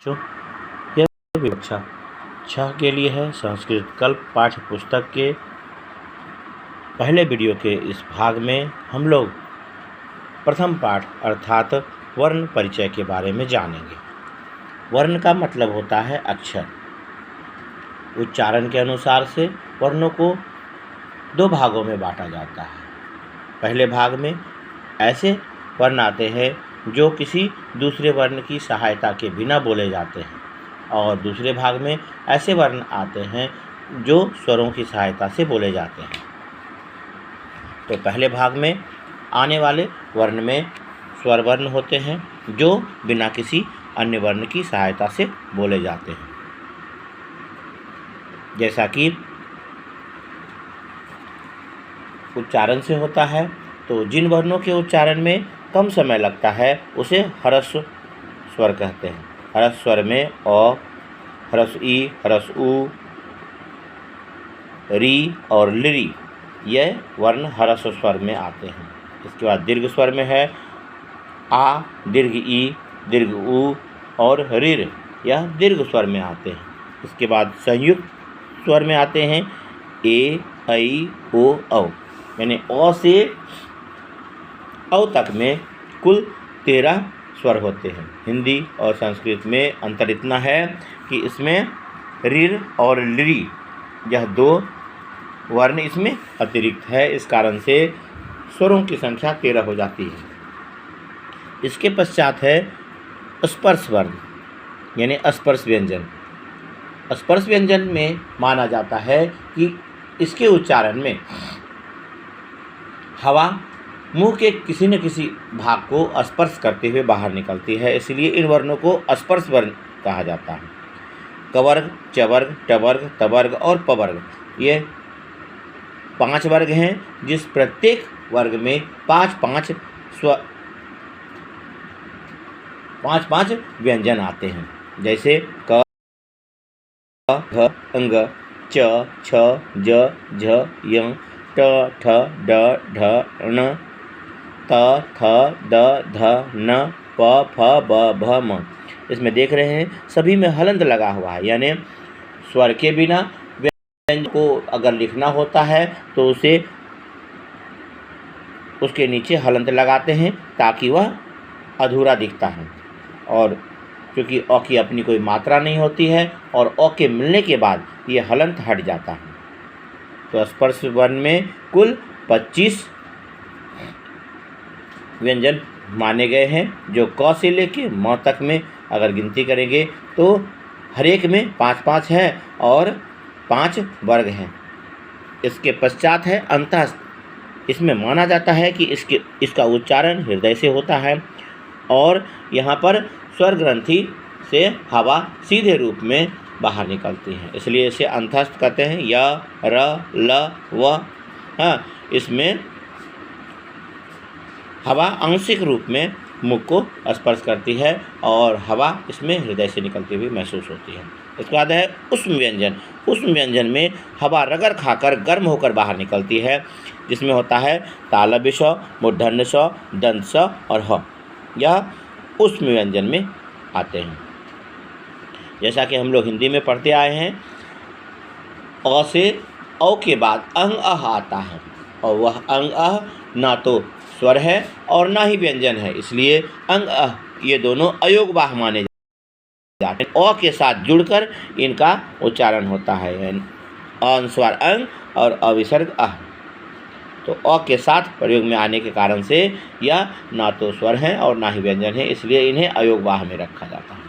बच्चों, यह कक्षा 6 के लिए है। संस्कृत कल्प पाठ्य पुस्तक के पहले वीडियो के इस भाग में हम लोग प्रथम पाठ अर्थात वर्ण परिचय के बारे में जानेंगे। वर्ण का मतलब होता है अक्षर। उच्चारण के अनुसार से वर्णों को 2 भागों में बांटा जाता है। पहले भाग में ऐसे वर्ण आते हैं जो किसी दूसरे वर्ण की सहायता के बिना बोले जाते हैं, और दूसरे भाग में ऐसे वर्ण आते हैं जो स्वरों की सहायता से बोले जाते हैं। तो पहले भाग में आने वाले वर्ण में स्वर वर्ण होते हैं जो बिना किसी अन्य वर्ण की सहायता से बोले जाते हैं। जैसा कि उच्चारण से होता है, तो जिन वर्णों के उच्चारण में कम समय लगता है उसे ह्रस्व स्वर कहते हैं। ह्रस्व स्वर में अ, ह्रस्व ई, ह्रस्व उ, री और लिरी, यह वर्ण ह्रस्व स्वर में आते हैं। इसके बाद दीर्घ स्वर में है आ, दीर्घ ई, दीर्घ उ और ऋर, यह दीर्घ स्वर में आते हैं। इसके बाद संयुक्त स्वर में आते हैं ए, ऐ, ओ, औ, यानी अ से औ तक में कुल 13 स्वर होते हैं। हिंदी और संस्कृत में अंतर इतना है कि इसमें ऋ और लृ, यह 2 वर्ण इसमें अतिरिक्त है। इस कारण से स्वरों की संख्या 13 हो जाती है। इसके पश्चात है स्पर्श वर्ण, यानी स्पर्श व्यंजन। स्पर्श व्यंजन में माना जाता है कि इसके उच्चारण में हवा मुंह के किसी न किसी भाग को स्पर्श करते हुए बाहर निकलती है, इसलिए इन वर्णों को स्पर्श वर्ण कहा जाता है। कवर्ग, चवर्ग, टवर्ग, तवर्ग और पवर्ग, ये 5 वर्ग हैं, जिस प्रत्येक वर्ग में 5-5 व्यंजन आते हैं। जैसे क, घ, अंग, च, छ, ज, झ, य, ट, ठ, ड, ढ, ण, त, थ, द, ध, न, प, फ, ब, भ, म। इसमें देख रहे हैं सभी में हलंत लगा हुआ है, यानी स्वर के बिना व्यंजन को अगर लिखना होता है तो उसे उसके नीचे हलंत लगाते हैं ताकि वह अधूरा दिखता है। और क्योंकि अ की अपनी कोई मात्रा नहीं होती है और अ के मिलने के बाद ये हलंत हट जाता है। तो स्पर्श वर्ण में कुल 25 व्यंजन माने गए हैं, जो क से लेके म तक में अगर गिनती करेंगे तो हर एक में 5-5 हैं और 5 वर्ग हैं। इसके पश्चात है अंतःस्थ। इसमें माना जाता है कि इसका उच्चारण हृदय से होता है और यहाँ पर स्वर ग्रंथि से हवा सीधे रूप में बाहर निकलती है, इसलिए इसे अंतःस्थ कहते हैं। य, र, ल, व। हाँ, इसमें हवा आंशिक रूप में मुख को स्पर्श करती है और हवा इसमें हृदय से निकलती हुई महसूस होती है। इसके बाद है उष्म व्यंजन। उष्म व्यंजन में हवा रगड़ खाकर गर्म होकर बाहर निकलती है, जिसमें होता है तालव्य स, मूर्धन्य स, दंत स और ह। यह उष्म व्यंजन में आते हैं। जैसा कि हम लोग हिंदी में पढ़ते आए हैं, अ से औ के बाद अंग अह आता है, और वह अंग अह ना तो स्वर है और ना ही व्यंजन है, इसलिए अंग अह ये दोनों अयोगवाह माने जाते हैं। अ के साथ जुड़कर इनका उच्चारण होता है, अनुस्वार अंग और अविसर्ग अह। तो अ के साथ प्रयोग में आने के कारण से यह ना तो स्वर हैं और ना ही व्यंजन है, इसलिए इन्हें अयोगवाह में रखा जाता है।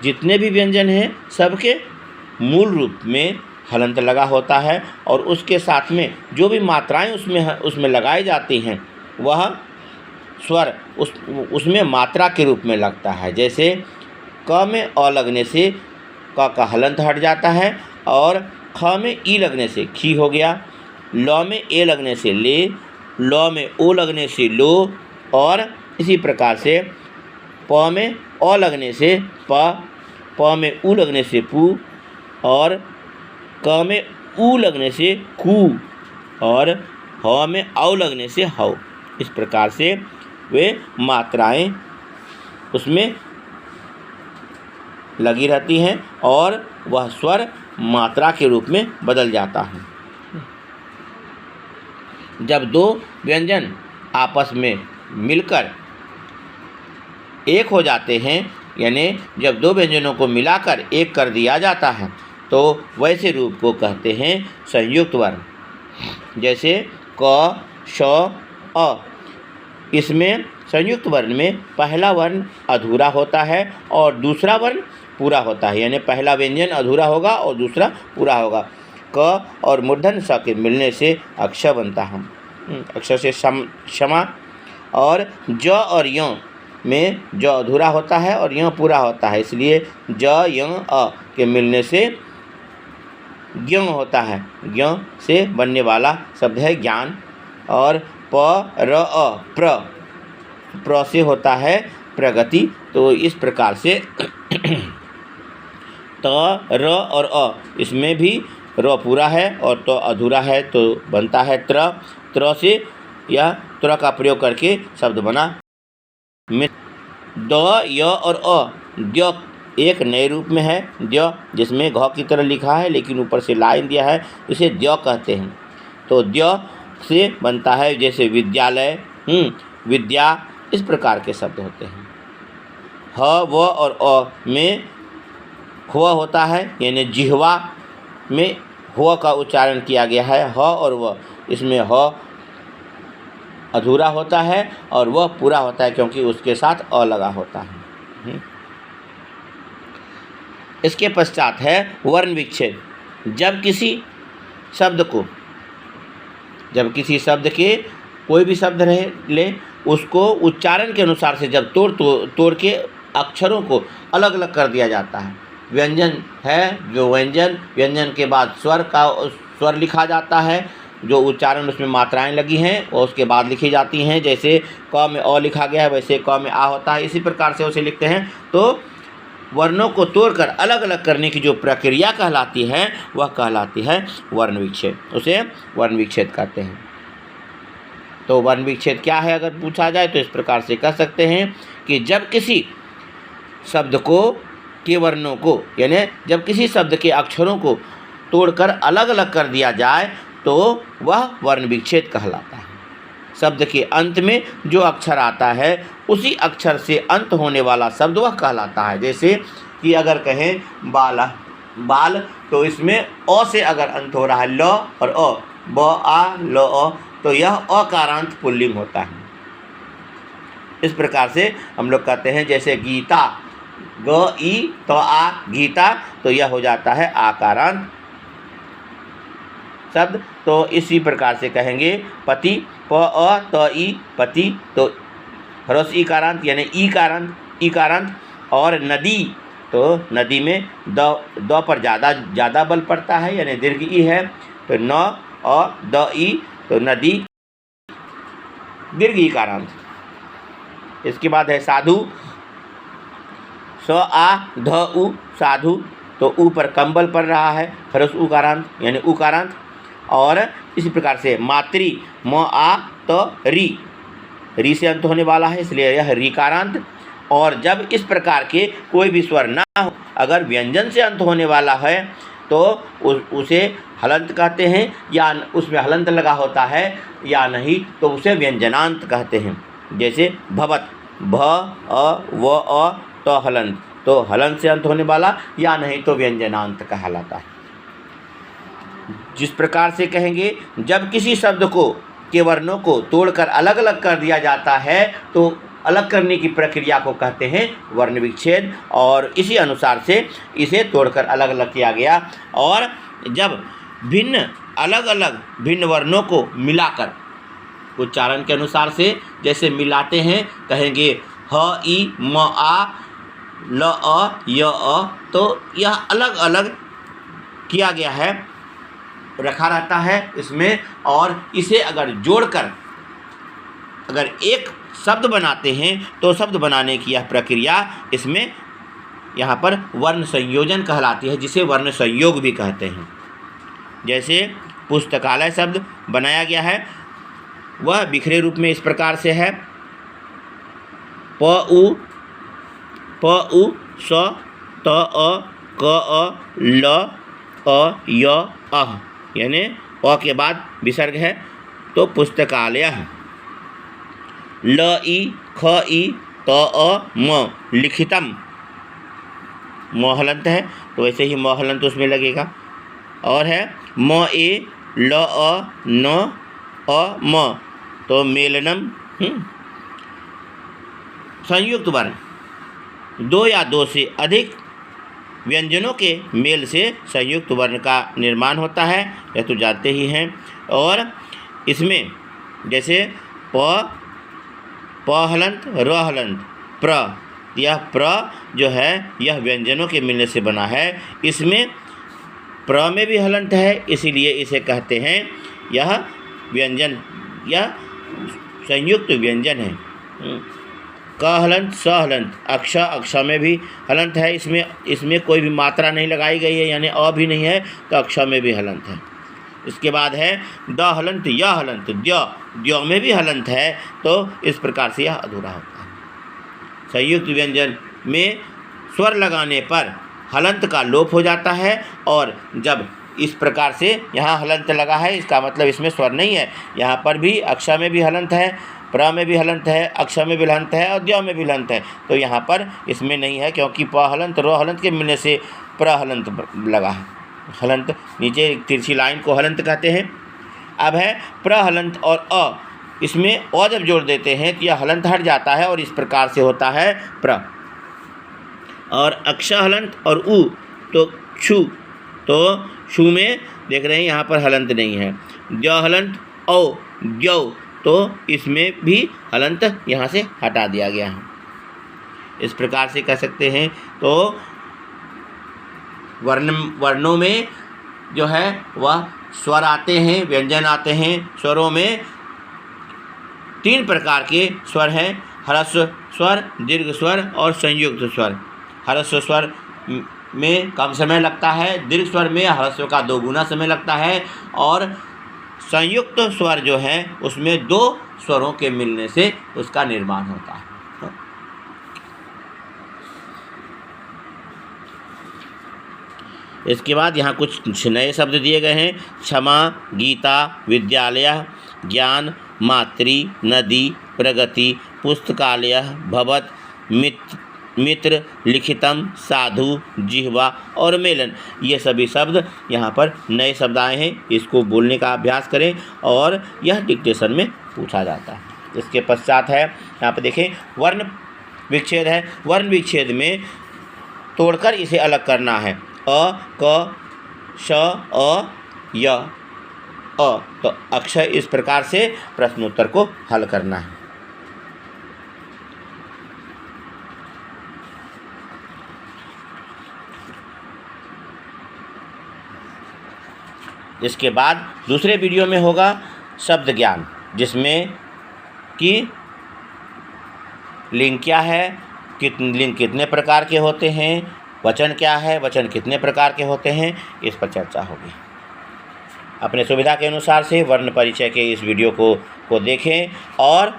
जितने भी व्यंजन हैं सबके मूल रूप में हलंत लगा होता है और उसके साथ में जो भी मात्राएं उसमें लगाई जाती हैं वह स्वर उसमें मात्रा के रूप में लगता है। जैसे क में अ लगने से क का हलंत हट जाता है, और ख में ई लगने से खी हो गया, ल में ए लगने से ले, ल में ओ लगने से लो, और इसी प्रकार से प में अ लगने से प, प में उ लगने से पू, और क में उ लगने से कू, और ह में औ लगने से हौ। इस प्रकार से वे मात्राएं उसमें लगी रहती हैं और वह स्वर मात्रा के रूप में बदल जाता है। जब दो व्यंजन आपस में मिलकर एक हो जाते हैं, यानी जब दो व्यंजनों को मिलाकर एक कर दिया जाता है, तो वैसे रूप को कहते हैं संयुक्त वर्ण। जैसे क, श, अ। इसमें संयुक्त वर्ण में पहला वर्ण अधूरा होता है और दूसरा वर्ण पूरा होता है, यानी पहला व्यंजन अधूरा होगा और दूसरा पूरा होगा। क और मूर्धन्य स के मिलने से अक्षर बनता है। अक्षर से क्षमा। और ज और य में ज अधूरा होता है और य पूरा होता है, इसलिए ज य अ के मिलने से ज्ञ होता है। ज्ञ से बनने वाला शब्द है ज्ञान। और प र अ प्र से होता है प्रगति। तो इस प्रकार से त, र और अ, इसमें भी र पूरा है और तो अधूरा है, तो बनता है त्र। त्र से यह त्र का प्रयोग करके शब्द बना द, य और अ। द्य एक नए रूप में है द्य, जिसमें घ की तरह लिखा है लेकिन ऊपर से लाइन दिया है, इसे द्य कहते हैं। तो द्य से बनता है जैसे विद्यालय, विद्या, इस प्रकार के शब्द होते हैं। ह, व और अ में हुआ होता है, यानी जिह्वा में हुआ का उच्चारण किया गया है। ह और व, इसमें ह अधूरा होता है और वह पूरा होता है क्योंकि उसके साथ अ लगा होता है। इसके पश्चात है वर्ण विच्छेद। जब किसी शब्द के कोई भी शब्द ले, उसको उच्चारण के अनुसार से जब तोड़ के अक्षरों को अलग अलग कर दिया जाता है। व्यंजन है जो व्यंजन के बाद स्वर लिखा जाता है, जो उच्चारण उसमें मात्राएं लगी हैं और उसके बाद लिखी जाती हैं। जैसे क में अ लिखा गया है, वैसे क में आ होता है, इसी प्रकार से उसे लिखते हैं। तो वर्णों को तोड़कर अलग अलग करने की जो प्रक्रिया कहलाती है, वह कहलाती है वर्ण विच्छेद। उसे वर्ण विच्छेद कहते हैं। तो वर्ण विच्छेद क्या है अगर पूछा जाए तो इस प्रकार से कह सकते हैं कि जब किसी शब्द के वर्णों को, यानी जब किसी शब्द के अक्षरों को तोड़कर अलग अलग कर दिया जाए तो वह वर्ण विच्छेद कहलाता है। शब्द के अंत में जो अक्षर आता है, उसी अक्षर से अंत होने वाला शब्द वह कहलाता है। जैसे कि अगर कहें बाल, तो इसमें अ से अगर अंत हो रहा है, ल और अ, ब आ ल अ, तो यह अकारांत पुल्लिंग होता है। इस प्रकार से हम लोग कहते हैं, जैसे गीता, ग ई तो आ गीता, तो यह हो जाता है आकारांत शब्द। तो इसी प्रकार से कहेंगे पति, प अ त ई पति, तो ह्रस्व ईकारांत यानी ईकारांत। और नदी, तो नदी में द पर ज़्यादा बल पड़ता है, यानी दीर्घ ई है, तो न अ द ई, तो नदी दीर्घ ईकारांत। इसके बाद है साधु, स आ ध उ साधु, तो ऊ पर कंबल पड़ रहा है, ह्रस्व उकारांत यानी उकारांत। और इसी प्रकार से मातृ, म आ त री से अंत होने वाला है, इसलिए यह रीकारांत। और जब इस प्रकार के कोई भी स्वर ना हो, अगर व्यंजन से अंत होने वाला है तो उसे हलंत कहते हैं, या उसमें हलंत लगा होता है या नहीं तो उसे व्यंजनांत कहते हैं। जैसे भवत, भ अ व अ तो हलंत, तो हलंत से अंत होने वाला या नहीं तो व्यंजनांत कहलाता है। जिस प्रकार से कहेंगे, जब किसी शब्द के वर्णों को तोड़कर अलग अलग कर दिया जाता है तो अलग करने की प्रक्रिया को कहते हैं वर्ण विच्छेद, और इसी अनुसार से इसे तोड़कर अलग अलग किया गया। और जब भिन्न वर्णों को मिलाकर उच्चारण के अनुसार से जैसे मिलाते हैं, कहेंगे ह ई म आ ल अ य अ, तो यह अलग अलग किया गया है, रखा रहता है इसमें। और इसे अगर जोड़कर अगर एक शब्द बनाते हैं तो शब्द बनाने की यह प्रक्रिया इसमें यहाँ पर वर्ण संयोजन कहलाती है, जिसे वर्ण संयोग भी कहते हैं। जैसे पुस्तकालय शब्द बनाया गया है, वह बिखरे रूप में इस प्रकार से है, प उ प उ स त अ क अ ल अ य अह, यानी अ के बाद विसर्ग है तो पुस्तकालय। ल ई ख ई त अ म लिखितम, म हलंत है तो वैसे ही म हलंत उसमें लगेगा। और है म ए ल अ न अ म, तो मेलनम। संयुक्त वर्ण, दो या दो से अधिक व्यंजनों के मेल से संयुक्त वर्ण का निर्माण होता है, यह तो जानते ही हैं। और इसमें जैसे प हलंत र हलंत प्र, यह प्र जो है यह व्यंजनों के मिलने से बना है। इसमें प्र में भी हलंत है, इसीलिए इसे कहते हैं यह व्यंजन, यह संयुक्त व्यंजन है। क हलंत स हलंत, अक्षा, अक्षा में भी हलंत है, इसमें कोई भी मात्रा नहीं लगाई गई है, यानी अ भी नहीं है तो अक्षा में भी हलंत है। इसके बाद है द हलंत य हलंत द्य, द्य में भी हलंत है, तो इस प्रकार से यह अधूरा होता है। संयुक्त व्यंजन में स्वर लगाने पर हलंत का लोप हो जाता है, और जब इस प्रकार से यहाँ हलंत लगा है इसका मतलब इसमें स्वर नहीं है। यहाँ पर भी अक्षा में भी हलंत है, प्र में भी हलंत है, अक्षा में भी हलंत है और द्य में भी हलंत है, तो यहाँ पर इसमें नहीं है क्योंकि प हलंत रो हलंत के मिलने से प्र हलंत लगा है। हलंत नीचे तिरछी लाइन को हलंत कहते हैं। अब है प्र हलंत और अ, इसमें अ जब जोड़ देते हैं तो यह हलंत हट जाता है और इस प्रकार से होता है प्र। और अक्षा हलंत और उ तो छु, तो छु में देख रहे हैं यहाँ पर हलंत नहीं है। द्य हलंत औ द्यौ, तो इसमें भी हलंत यहाँ से हटा दिया गया है। इस प्रकार से कह सकते हैं। तो वर्णों में जो है वह स्वर आते हैं, व्यंजन आते हैं। स्वरों में तीन प्रकार के स्वर हैं, ह्रस्व स्वर, दीर्घ स्वर और संयुक्त स्वर। ह्रस्व स्वर में कम समय लगता है, दीर्घ स्वर में ह्रस्व का 2 गुना समय लगता है, और संयुक्त स्वर जो है उसमें 2 स्वरों के मिलने से उसका निर्माण होता है। इसके बाद यहाँ कुछ नए शब्द दिए गए हैं। क्षमा, गीता, विद्यालय, ज्ञान, मातृ, नदी, प्रगति, पुस्तकालय, भवत, मित्र, लिखितम, साधु, जिह्वा और मेलन, ये सभी शब्द यहाँ पर नए शब्द आए हैं। इसको बोलने का अभ्यास करें और यह डिक्टेशन में पूछा जाता है। इसके पश्चात है यहाँ पर देखें वर्ण विच्छेद है। वर्ण विच्छेद में तोड़कर इसे अलग करना है। अ, क, श, अ, य, अ, तो अक्षर इस प्रकार से प्रश्नोत्तर को हल करना है। इसके बाद दूसरे वीडियो में होगा शब्द ज्ञान, जिसमें कि लिंग क्या है, लिंग कितने प्रकार के होते हैं, वचन क्या है, वचन कितने प्रकार के होते हैं, इस पर चर्चा होगी। अपने सुविधा के अनुसार से वर्ण परिचय के इस वीडियो को देखें और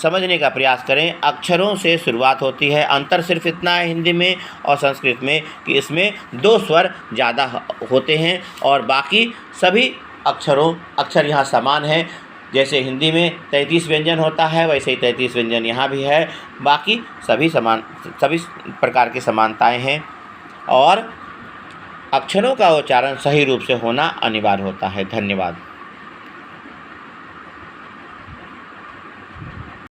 समझने का प्रयास करें। अक्षरों से शुरुआत होती है। अंतर सिर्फ इतना है हिंदी में और संस्कृत में कि इसमें 2 स्वर ज़्यादा होते हैं और बाकी सभी अक्षर यहाँ समान हैं। जैसे हिंदी में 33 व्यंजन होता है वैसे ही 33 व्यंजन यहाँ भी है। बाकी सभी प्रकार की समानताएं हैं और अक्षरों का उच्चारण सही रूप से होना अनिवार्य होता है। धन्यवाद।